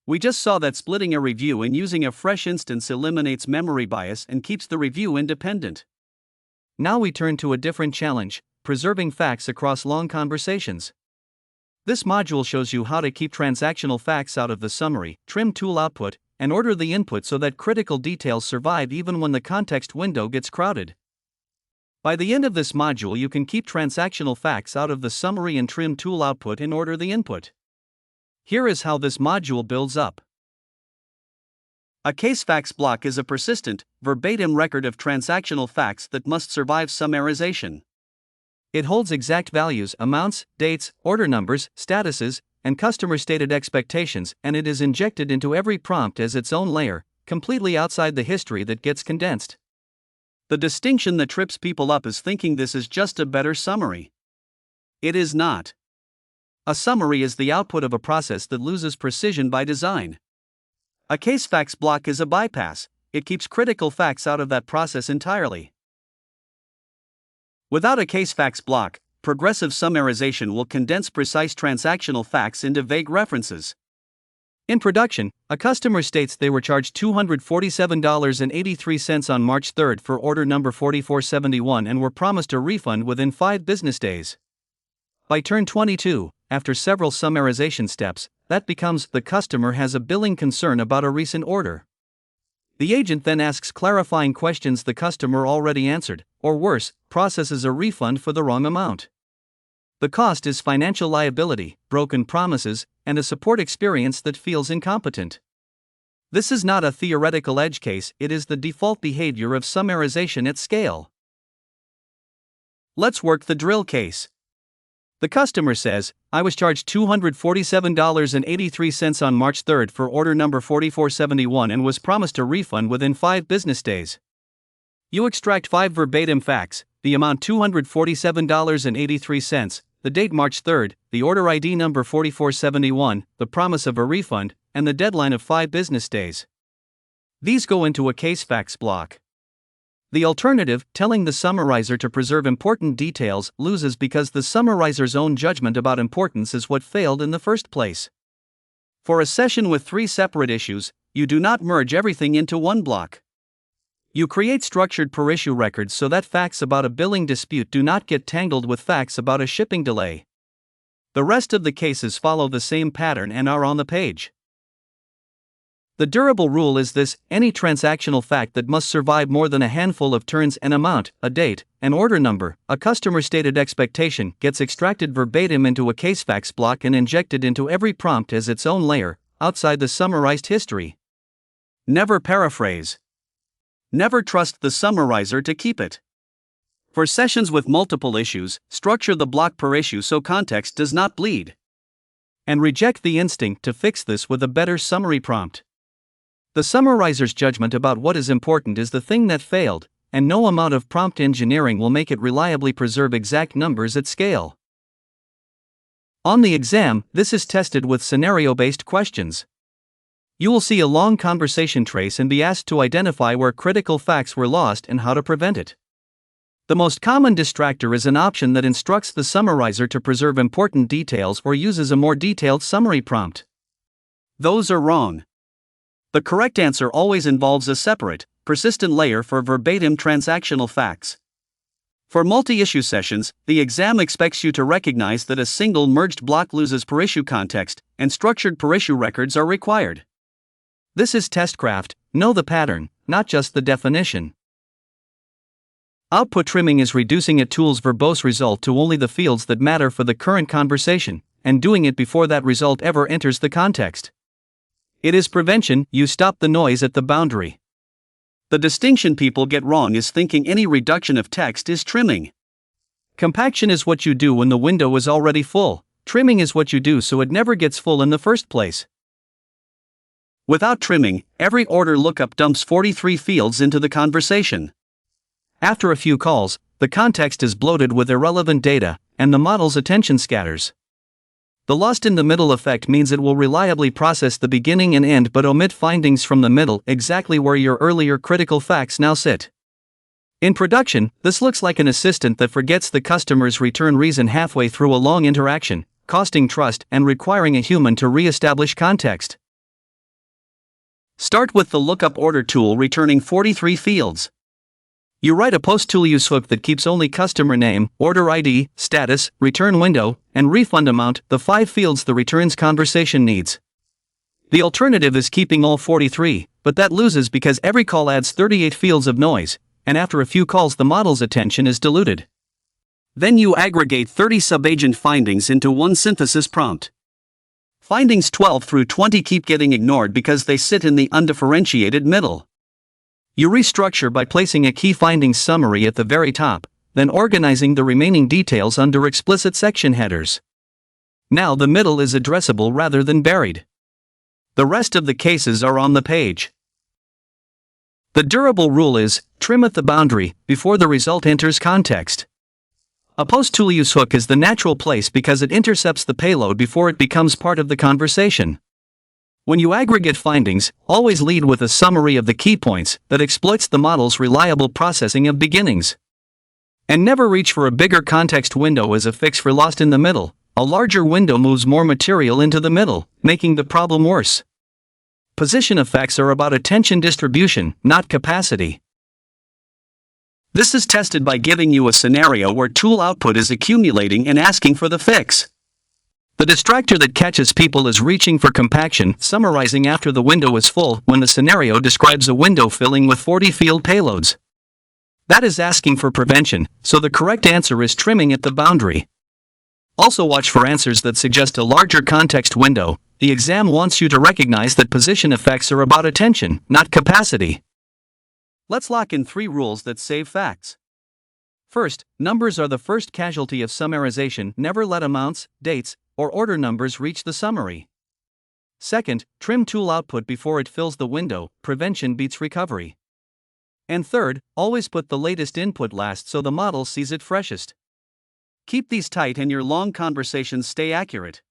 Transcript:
We just saw that splitting a review and using a fresh instance eliminates memory bias and keeps the review independent. Now we turn to a different challenge: preserving facts across long conversations. This module shows you how to keep transactional facts out of the summary, trim tool output, and order the input so that critical details survive even when the context window gets crowded. By the end of this module, you can keep transactional facts out of the summary and trim tool output and order the input. Here is how this module builds up. A case facts block is a persistent, verbatim record of transactional facts that must survive summarization. It holds exact values, amounts, dates, order numbers, statuses, and customer-stated expectations, and it is injected into every prompt as its own layer, completely outside the history that gets condensed. The distinction that trips people up is thinking this is just a better summary. It is not. A summary is the output of a process that loses precision by design. A case facts block is a bypass. It keeps critical facts out of that process entirely. Without a case facts block, progressive summarization will condense precise transactional facts into vague references. In production, a customer states they were charged $247.83 on March 3 for order number 4471 and were promised a refund within 5 business days. By turn 22, after several summarization steps, that becomes the customer has a billing concern about a recent order. The agent then asks clarifying questions the customer already answered, or worse, processes a refund for the wrong amount. The cost is financial liability, broken promises, and a support experience that feels incompetent. This is not a theoretical edge case, it is the default behavior of summarization at scale. Let's work the drill case. The customer says, I was charged $247.83 on March 3 for order number 4471 and was promised a refund within 5 business days. You extract 5 verbatim facts: the amount $247.83, the date March 3, the order ID number 4471, the promise of a refund, and the deadline of 5 business days. These go into a case facts block. The alternative, telling the summarizer to preserve important details, loses because the summarizer's own judgment about importance is what failed in the first place. For a session with 3 separate issues, you do not merge everything into one block. You create structured per-issue records so that facts about a billing dispute do not get tangled with facts about a shipping delay. The rest of the cases follow the same pattern and are on the page. The durable rule is this: any transactional fact that must survive more than a handful of turns, an amount, a date, an order number, a customer-stated expectation, gets extracted verbatim into a case facts block and injected into every prompt as its own layer, outside the summarized history. Never paraphrase. Never trust the summarizer to keep it. For sessions with multiple issues, structure the block per issue so context does not bleed. And reject the instinct to fix this with a better summary prompt. The summarizer's judgment about what is important is the thing that failed, and no amount of prompt engineering will make it reliably preserve exact numbers at scale. On the exam, this is tested with scenario-based questions. You will see a long conversation trace and be asked to identify where critical facts were lost and how to prevent it. The most common distractor is an option that instructs the summarizer to preserve important details or uses a more detailed summary prompt. Those are wrong. The correct answer always involves a separate, persistent layer for verbatim transactional facts. For multi-issue sessions, the exam expects you to recognize that a single merged block loses per-issue context, and structured per-issue records are required. This is testcraft: know the pattern, not just the definition. Output trimming is reducing a tool's verbose result to only the fields that matter for the current conversation, and doing it before that result ever enters the context. It is prevention: you stop the noise at the boundary. The distinction people get wrong is thinking any reduction of text is trimming. Compaction is what you do when the window is already full. Trimming is what you do so it never gets full in the first place. Without trimming, every order lookup dumps 43 fields into the conversation. After a few calls, the context is bloated with irrelevant data, and the model's attention scatters. The lost-in-the-middle effect means it will reliably process the beginning and end but omit findings from the middle, exactly where your earlier critical facts now sit. In production, this looks like an assistant that forgets the customer's return reason halfway through a long interaction, costing trust and requiring a human to re-establish context. Start with the lookup order tool returning 43 fields. You write a post-tool use hook that keeps only customer name, order ID, status, return window, and refund amount, the 5 fields the returns conversation needs. The alternative is keeping all 43, but that loses because every call adds 38 fields of noise, and after a few calls the model's attention is diluted. Then you aggregate 30 subagent findings into one synthesis prompt. Findings 12 through 20 keep getting ignored because they sit in the undifferentiated middle. You restructure by placing a key findings summary at the very top, then organizing the remaining details under explicit section headers. Now the middle is addressable rather than buried. The rest of the cases are on the page. The durable rule is, trim at the boundary, before the result enters context. A post-tool use hook is the natural place because it intercepts the payload before it becomes part of the conversation. When you aggregate findings, always lead with a summary of the key points that exploits the model's reliable processing of beginnings. And never reach for a bigger context window as a fix for lost in the middle. A larger window moves more material into the middle, making the problem worse. Position effects are about attention distribution, not capacity. This is tested by giving you a scenario where tool output is accumulating and asking for the fix. The distractor that catches people is reaching for compaction, summarizing after the window is full when the scenario describes a window filling with 40 field payloads. That is asking for prevention, so the correct answer is trimming at the boundary. Also watch for answers that suggest a larger context window. The exam wants you to recognize that position effects are about attention, not capacity. Let's lock in 3 rules that save facts. First, numbers are the first casualty of summarization. Never let amounts, dates, or order numbers reach the summary. Second, trim tool output before it fills the window. Prevention beats recovery. And third, always put the latest input last so the model sees it freshest. Keep these tight and your long conversations stay accurate.